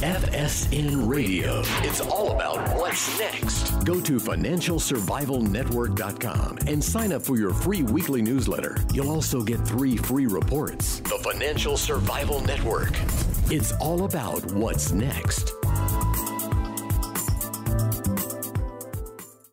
FSN Radio. It's all about what's next. Go to financialsurvivalnetwork.com and sign up for your free weekly newsletter. You'll also get 3 free reports. The Financial Survival Network. It's all about what's next.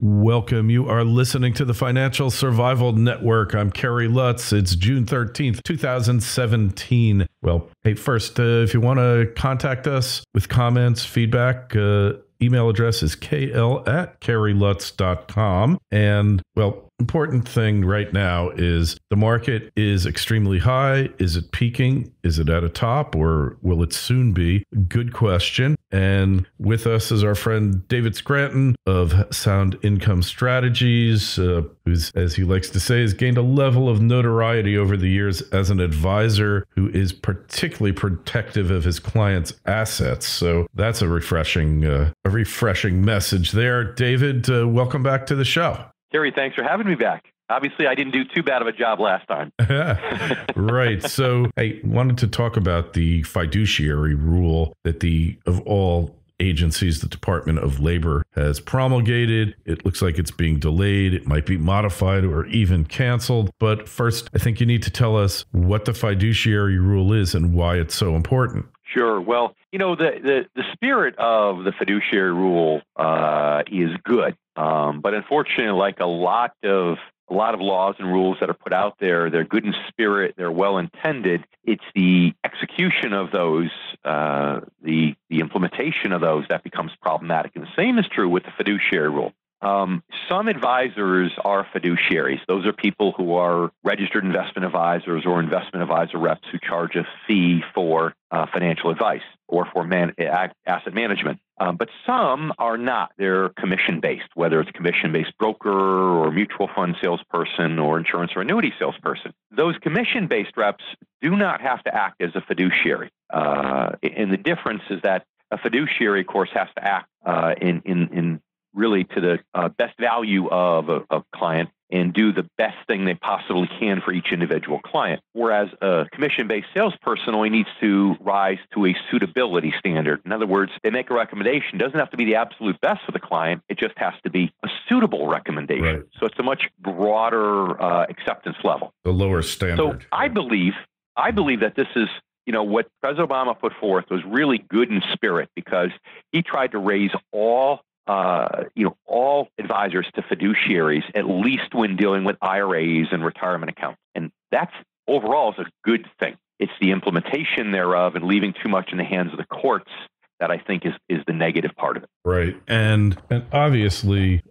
Welcome. You are listening to the Financial Survival Network. I'm Kerry Lutz. It's June 13th, 2017. Well, hey, first, if you want to contact us with comments, feedback, email address is kl@kerrylutz.com. And, well, important thing right now is the market is extremely high. Is it peaking? Is it at a top, or will it soon be? Good question. And with us is our friend David Scranton of Sound Income Strategies, who's, as he likes to say, has gained a level of notoriety over the years as an advisor who is particularly protective of his clients' assets. So that's a refreshing message there. David, welcome back to the show. Gary, thanks for having me back. Obviously, I didn't do too bad of a job last time. Right. So I wanted to talk about the fiduciary rule that of all agencies, the Department of Labor has promulgated. It looks like it's being delayed. It might be modified or even canceled. But first, I think you need to tell us what the fiduciary rule is and why it's so important. Sure. Well, the spirit of the fiduciary rule is good. But unfortunately, like a lot of laws and rules that are put out there, they're good in spirit, they're well intended. It's the execution of those, the implementation of those that becomes problematic. And the same is true with the fiduciary rule. Some advisors are fiduciaries. Those are people who are registered investment advisors or investment advisor reps who charge a fee for financial advice or for asset management. But some are not. They're commission-based, whether it's commission-based broker or mutual fund salesperson or insurance or annuity salesperson. Those commission-based reps do not have to act as a fiduciary. And the difference is that a fiduciary, of course, has to act in really to the best value of a client and do the best thing they possibly can for each individual client. Whereas a commission-based salesperson only needs to rise to a suitability standard. In other words, they make a recommendation. It doesn't have to be the absolute best for the client. It just has to be a suitable recommendation. Right. So it's a much broader acceptance level. The lower standard. So I believe that this is, what President Obama put forth was really good in spirit because he tried to raise all advisors to fiduciaries, at least when dealing with IRAs and retirement accounts. And that's overall is a good thing. It's the implementation thereof and leaving too much in the hands of the courts that I think is the negative part of it. Right. And obviously,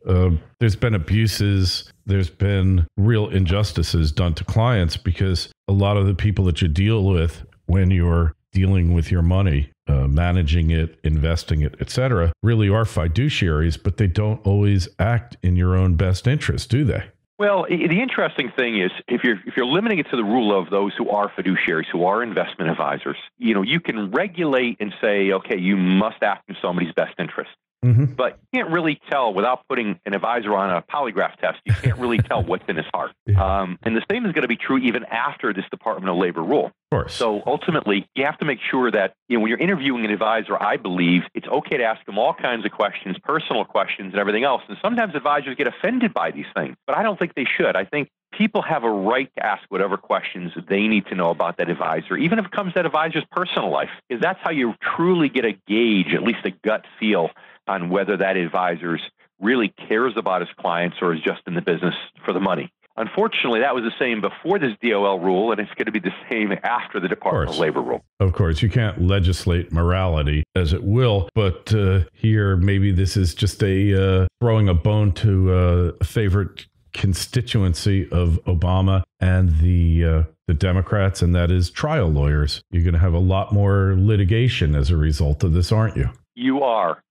there's been abuses. There's been real injustices done to clients because a lot of the people that you deal with when you're dealing with your money, managing it, investing it, etc., really are fiduciaries, but they don't always act in your own best interest, do they? Well, the interesting thing is if you're limiting it to the rule of those who are fiduciaries, who are investment advisors, you can regulate and say, okay, you must act in somebody's best interest. Mm-hmm. But you can't really tell without putting an advisor on a polygraph test. You can't really tell what's in his heart. Yeah. And the same is going to be true even after this Department of Labor rule. Of course. So ultimately, you have to make sure that when you're interviewing an advisor, I believe it's okay to ask them all kinds of questions, personal questions and everything else. And sometimes advisors get offended by these things, but I don't think they should. I think people have a right to ask whatever questions they need to know about that advisor, even if it comes to that advisor's personal life, because that's how you truly get a gauge, at least a gut feel on whether that advisor really cares about his clients or is just in the business for the money. Unfortunately, that was the same before this DOL rule, and it's going to be the same after the Department of Labor rule. Of course, you can't legislate morality as it will, but here maybe this is just a throwing a bone to a favorite constituency of Obama and the Democrats, and that is trial lawyers. You're going to have a lot more litigation as a result of this, aren't you? You are.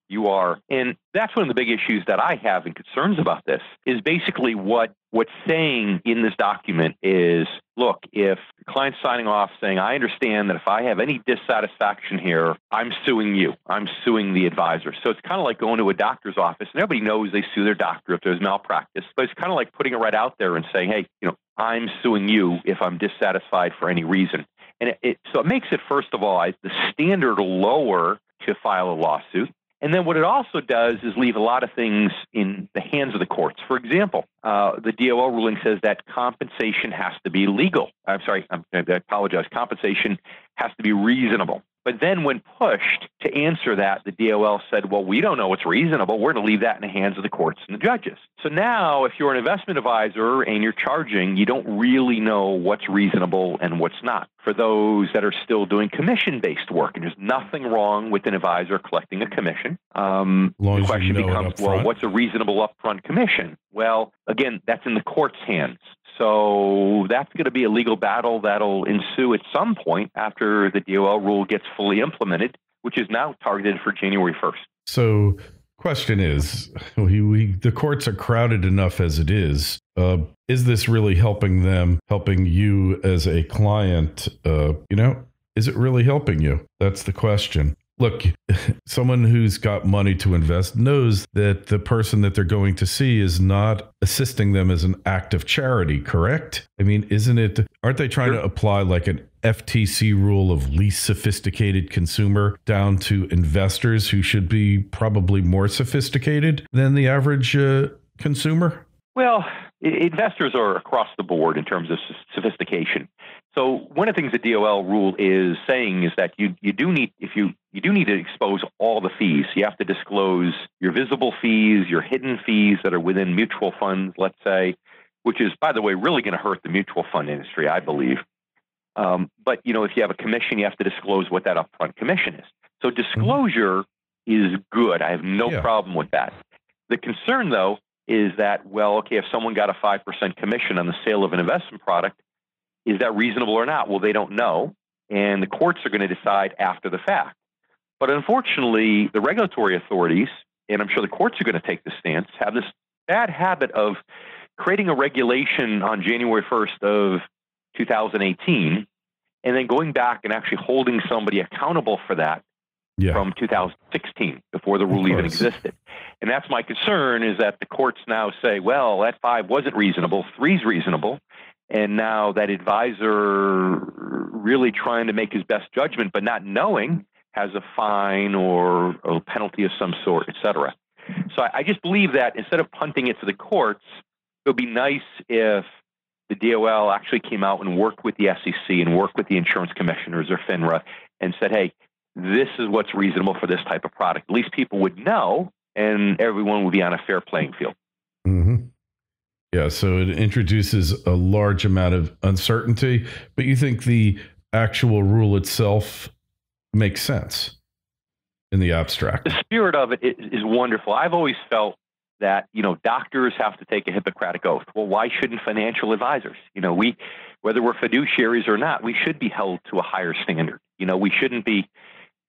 And that's one of the big issues that I have and concerns about this is basically what's saying in this document is, look, if the client's signing off saying, I understand that if I have any dissatisfaction here, I'm suing you. I'm suing the advisor. So it's kind of like going to a doctor's office and everybody knows they sue their doctor if there's malpractice, but it's kind of like putting it right out there and saying, hey, I'm suing you if I'm dissatisfied for any reason. And so it makes it, first of all, the standard lower to file a lawsuit. And then what it also does is leave a lot of things in the hands of the courts. For example, the DOL ruling says that compensation has to be legal. I apologize. Compensation has to be reasonable. But then when pushed to answer that, the DOL said, well, we don't know what's reasonable. We're going to leave that in the hands of the courts and the judges. So now if you're an investment advisor and you're charging, you don't really know what's reasonable and what's not. For those that are still doing commission-based work, and there's nothing wrong with an advisor collecting a commission. The question becomes, well, what's a reasonable upfront commission? Well, again, that's in the court's hands. So that's going to be a legal battle that'll ensue at some point after the DOL rule gets fully implemented, which is now targeted for January 1st. So question is, the courts are crowded enough as it is. Is this really helping them, helping you as a client? Is it really helping you? That's the question. Look, someone who's got money to invest knows that the person that they're going to see is not assisting them as an act of charity, correct? I mean, aren't they trying to apply like an FTC rule of least sophisticated consumer down to investors who should be probably more sophisticated than the average consumer? Well, investors are across the board in terms of sophistication. So one of the things the DOL rule is saying is that you do need to expose all the fees. You have to disclose your visible fees, your hidden fees that are within mutual funds, let's say, which is, by the way, really going to hurt the mutual fund industry, I believe. But if you have a commission, you have to disclose what that upfront commission is. So disclosure is good. I have no problem with that. The concern, though, is that, if someone got a 5% commission on the sale of an investment product, is that reasonable or not? Well, they don't know, and the courts are going to decide after the fact. But unfortunately, the regulatory authorities, and I'm sure the courts are going to take this stance, have this bad habit of creating a regulation on January 1st of 2018, and then going back and actually holding somebody accountable for that from 2016, before the rule even existed. And that's my concern, is that the courts now say, well, that 5 wasn't reasonable, 3's reasonable. And now that advisor really trying to make his best judgment, but not knowing, has a fine or a penalty of some sort, et cetera. So I just believe that instead of punting it to the courts, it would be nice if the DOL actually came out and worked with the SEC and worked with the insurance commissioners or FINRA and said, hey, this is what's reasonable for this type of product. At least people would know, and everyone would be on a fair playing field. Mm-hmm. Yeah, so it introduces a large amount of uncertainty, but you think the actual rule itself makes sense in the abstract? The spirit of it is wonderful. I've always felt that, doctors have to take a Hippocratic oath. Well, why shouldn't financial advisors? Whether we're fiduciaries or not, we should be held to a higher standard. We shouldn't be,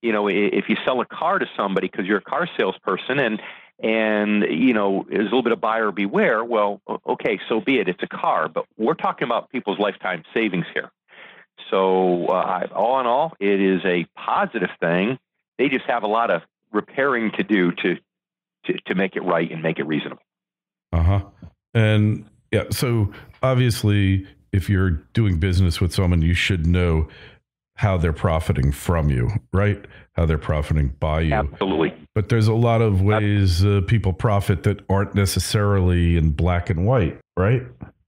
if you sell a car to somebody because you're a car salesperson and there's a little bit of buyer beware, well, okay, so be it. It's a car, but we're talking about people's lifetime savings here. So all in all, it is a positive thing. They just have a lot of repairing to do to make it right and make it reasonable. And so obviously, if you're doing business with someone, you should know how they're profiting from you, right? How they're profiting by you. Absolutely. But there's a lot of ways people profit that aren't necessarily in black and white, right?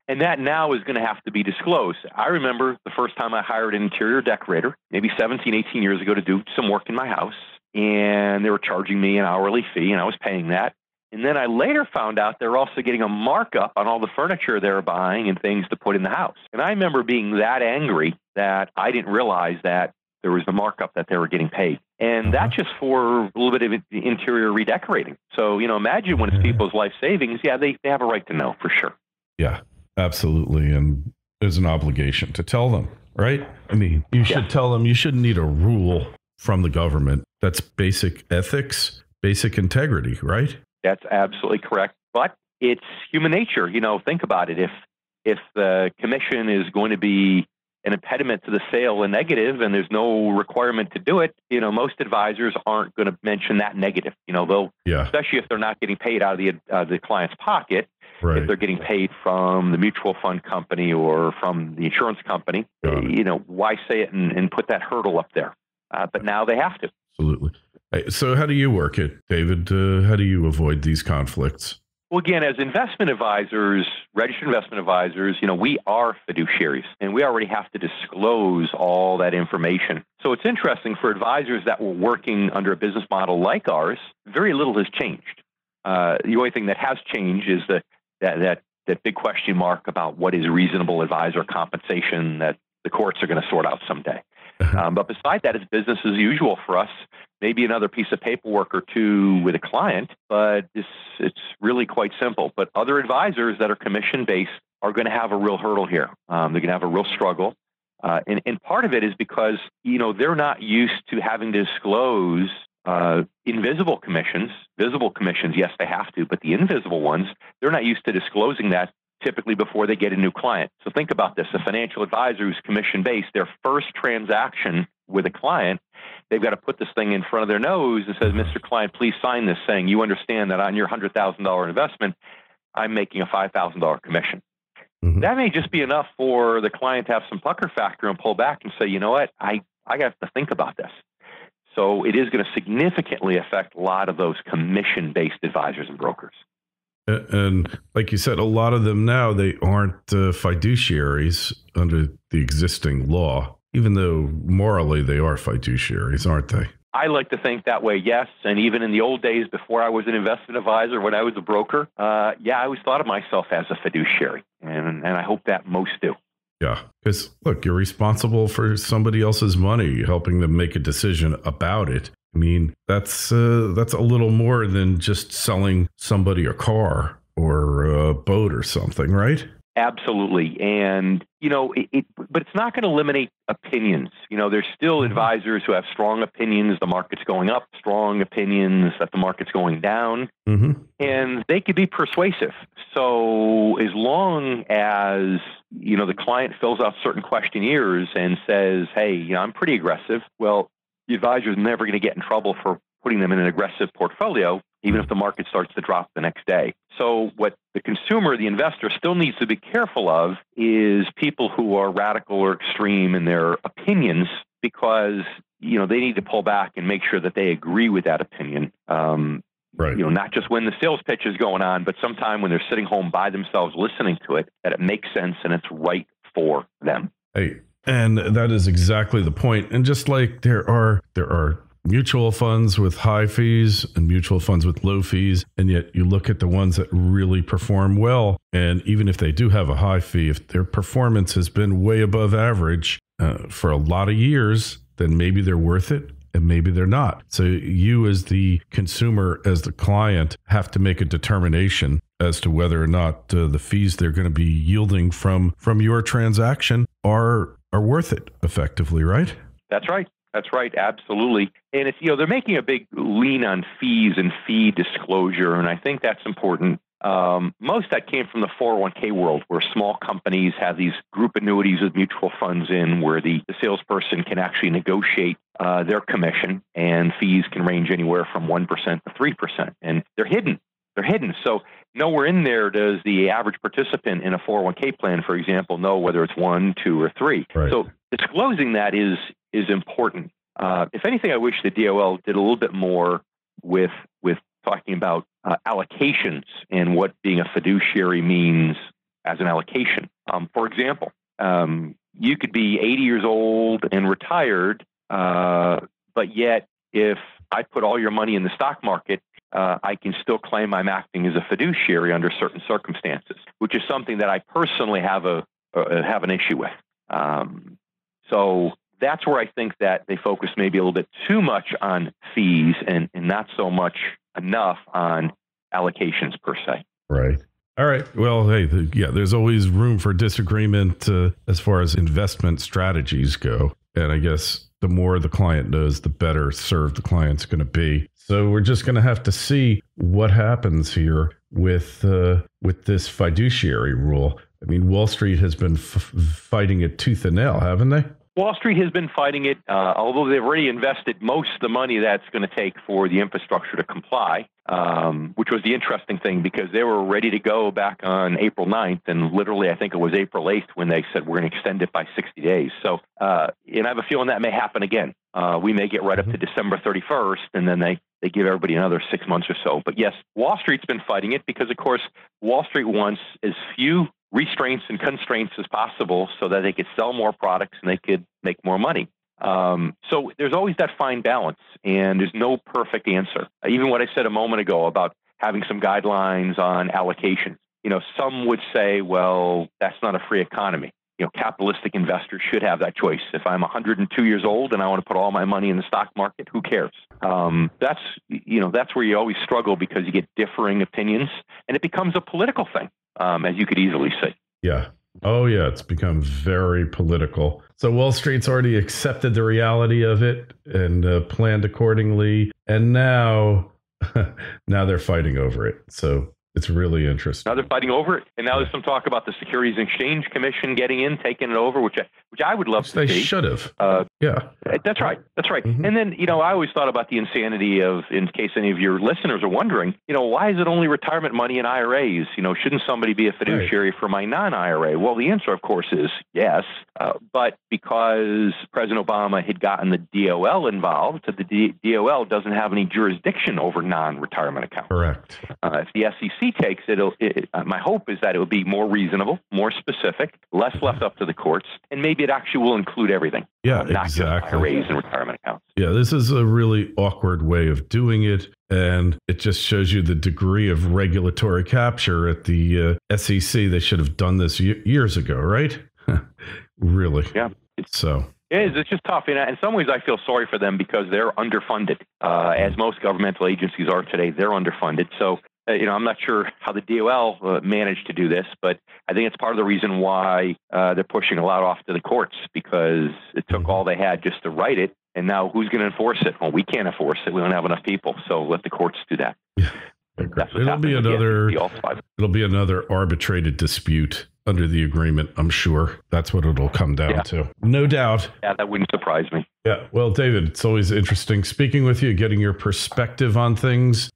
And that now is going to have to be disclosed. I remember the first time I hired an interior decorator, maybe 17, 18 years ago, to do some work in my house. And they were charging me an hourly fee, and I was paying that. And then I later found out they're also getting a markup on all the furniture they were buying and things to put in the house. And I remember being that angry that I didn't realize that there was the markup that they were getting paid. And that's just for a little bit of interior redecorating. So, imagine when it's people's life savings, they have a right to know for sure. Yeah, absolutely. And there's an obligation to tell them, right? I mean, you should tell them. You shouldn't need a rule from the government. That's basic ethics, basic integrity, right? That's absolutely correct. But it's human nature. Think about it. If the commission is going to be an impediment to the sale, a negative, and there's no requirement to do it, most advisors aren't going to mention that negative. They'll, especially if they're not getting paid out of the client's pocket, if they're getting paid from the mutual fund company or from the insurance company, why say it and put that hurdle up there? But now they have to. Absolutely. So how do you work it, David? How do you avoid these conflicts? Well, again, as investment advisors, registered investment advisors, we are fiduciaries, and we already have to disclose all that information. So it's interesting for advisors that were working under a business model like ours, very little has changed. The only thing that has changed is that big question mark about what is reasonable advisor compensation that the courts are going to sort out someday. But beside that, it's business as usual for us. Maybe another piece of paperwork or two with a client, but it's really quite simple. But other advisors that are commission-based are going to have a real hurdle here. They're going to have a real struggle. And part of it is because, they're not used to having to disclose invisible commissions. Visible commissions, yes, they have to, but the invisible ones, they're not used to disclosing that typically before they get a new client. So think about this. A financial advisor who's commission-based, their first transaction with a client, they've got to put this thing in front of their nose and says, Mr. Client, please sign this saying you understand that on your $100,000 investment, I'm making a $5,000 commission. Mm-hmm. That may just be enough for the client to have some pucker factor and pull back and say, you know what, I have to think about this. So it is going to significantly affect a lot of those commission-based advisors and brokers. And like you said, a lot of them now, they aren't fiduciaries under the existing law, even though morally they are fiduciaries, aren't they? I like to think that way, yes. And even in the old days before I was an investment advisor, when I was a broker, I always thought of myself as a fiduciary. And I hope that most do. Yeah, because look, you're responsible for somebody else's money, helping them make a decision about it. I mean, that's a little more than just selling somebody a car or a boat or something, right? Absolutely. And, but it's not going to eliminate opinions. There's still advisors who have strong opinions the market's going up, strong opinions that the market's going down, and they could be persuasive. So as long as, the client fills out certain questionnaires and says, hey, I'm pretty aggressive, well, the advisor is never going to get in trouble for putting them in an aggressive portfolio, even if the market starts to drop the next day. So what the consumer, the investor, still needs to be careful of is people who are radical or extreme in their opinions, because, they need to pull back and make sure that they agree with that opinion. Right. Not just when the sales pitch is going on, but sometime when they're sitting home by themselves listening to it, that it makes sense and it's right for them. Hey, and that is exactly the point. And just like there are mutual funds with high fees and mutual funds with low fees, and yet you look at the ones that really perform well, and even if they do have a high fee, if their performance has been way above average for a lot of years, then maybe they're worth it. And maybe they're not. So you as the consumer, as the client, have to make a determination as to whether or not the fees they're going to be yielding from your transaction are worth it effectively, right? That's right. That's right. Absolutely. And it's, they're making a big lean on fees and fee disclosure. And I think that's important. Most that came from the 401k world, where small companies have these group annuities with mutual funds in, where the salesperson can actually negotiate their commission, and fees can range anywhere from 1% to 3%. And they're hidden. So nowhere in there does the average participant in a 401k plan, for example, know whether it's 1, 2, or 3. Right. So disclosing that is important. If anything, I wish the DOL did a little bit more with talking about allocations and what being a fiduciary means as an allocation. For example, you could be 80 years old and retired, but yet if I put all your money in the stock market, I can still claim I'm acting as a fiduciary under certain circumstances, which is something that I personally have an issue with. So that's where I think that they focus maybe a little bit too much on fees and not so much enough on allocations per se. Right. All right. Well, hey, there's always room for disagreement as far as investment strategies go. And I guess the more the client knows, the better served the client's going to be. So we're just going to have to see what happens here with this fiduciary rule. I mean, Wall Street has been fighting it tooth and nail, haven't they? Wall Street has been fighting it, although they've already invested most of the money that's going to take for the infrastructure to comply, which was the interesting thing because they were ready to go back on April 9th, and literally I think it was April 8th when they said we're going to extend it by 60 days. So, and I have a feeling that may happen again. We may get right up to December 31st, and then they give everybody another 6 months or so. But yes, Wall Street's been fighting it because, of course, Wall Street wants as few restraints and constraints as possible so that they could sell more products and they could make more money. So there's always that fine balance, and there's no perfect answer. Even what I said a moment ago about having some guidelines on allocations. Some would say, well, that's not a free economy. Capitalistic investors should have that choice. If I'm 102 years old and I want to put all my money in the stock market, who cares? That's where you always struggle because you get differing opinions, and it becomes a political thing, as you could easily see. Yeah. Oh, yeah. It's become very political. So Wall Street's already accepted the reality of it and planned accordingly. And now they're fighting over it. So it's really interesting. Now they're fighting over it, and now there's some talk about the Securities and Exchange Commission getting in, taking it over, which I would love to see. They should have. Yeah. That's right. Mm-hmm. And then, I always thought about the insanity of, in case any of your listeners are wondering, why is it only retirement money in IRAs? Shouldn't somebody be a fiduciary for my non-IRA? Well, the answer, of course, is yes. But because President Obama had gotten the DOL involved, the DOL doesn't have any jurisdiction over non-retirement accounts. Correct. If the SEC takes it, my hope is that it will be more reasonable, more specific, less left up to the courts, and maybe it actually will include everything. Yeah, not exactly. Just IRAs and retirement accounts. Yeah, this is a really awkward way of doing it, and it just shows you the degree of regulatory capture at the SEC. They should have done this years ago, right? Really? Yeah. It's just tough. In some ways, I feel sorry for them because they're underfunded. As most governmental agencies are today, they're underfunded. So, I'm not sure how the DOL managed to do this, but I think it's part of the reason why they're pushing a lot off to the courts, because it took all they had just to write it. And now who's going to enforce it? Well, we can't enforce it. We don't have enough people. So let the courts do that. Yeah. It'll be another arbitrated dispute under the agreement, I'm sure. That's what it'll come down to. No doubt. Yeah, that wouldn't surprise me. Yeah. Well, David, it's always interesting speaking with you, getting your perspective on things.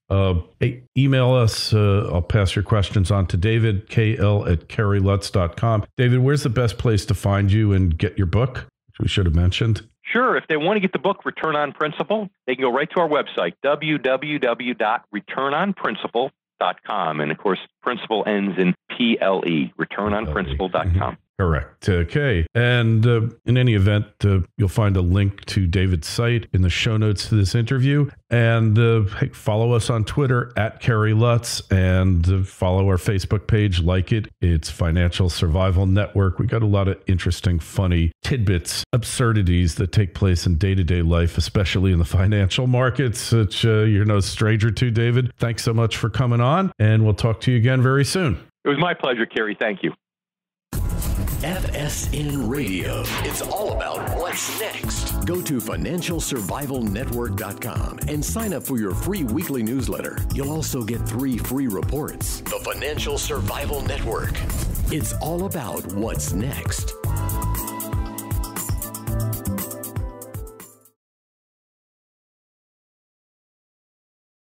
Email us. I'll pass your questions on to David, KL@kerrylutz.com. David, where's the best place to find you and get your book, which we should have mentioned? Sure. If they want to get the book, Return on Principle, they can go right to our website, www.returnonprinciple.com. And, of course, principle ends in PLE, returnonprinciple.com. Correct. Okay. And in any event, you'll find a link to David's site in the show notes to this interview. And follow us on Twitter @KerryLutz, and follow our Facebook page, like it. It's Financial Survival Network. We got a lot of interesting, funny tidbits, absurdities that take place in day-to-day life, especially in the financial markets, which you're no stranger to, David. Thanks so much for coming on, and we'll talk to you again very soon. It was my pleasure, Kerry. Thank you. FSN Radio. It's all about what's next. Go to financialsurvivalnetwork.com and sign up for your free weekly newsletter. You'll also get 3 free reports. The Financial Survival Network. It's all about what's next.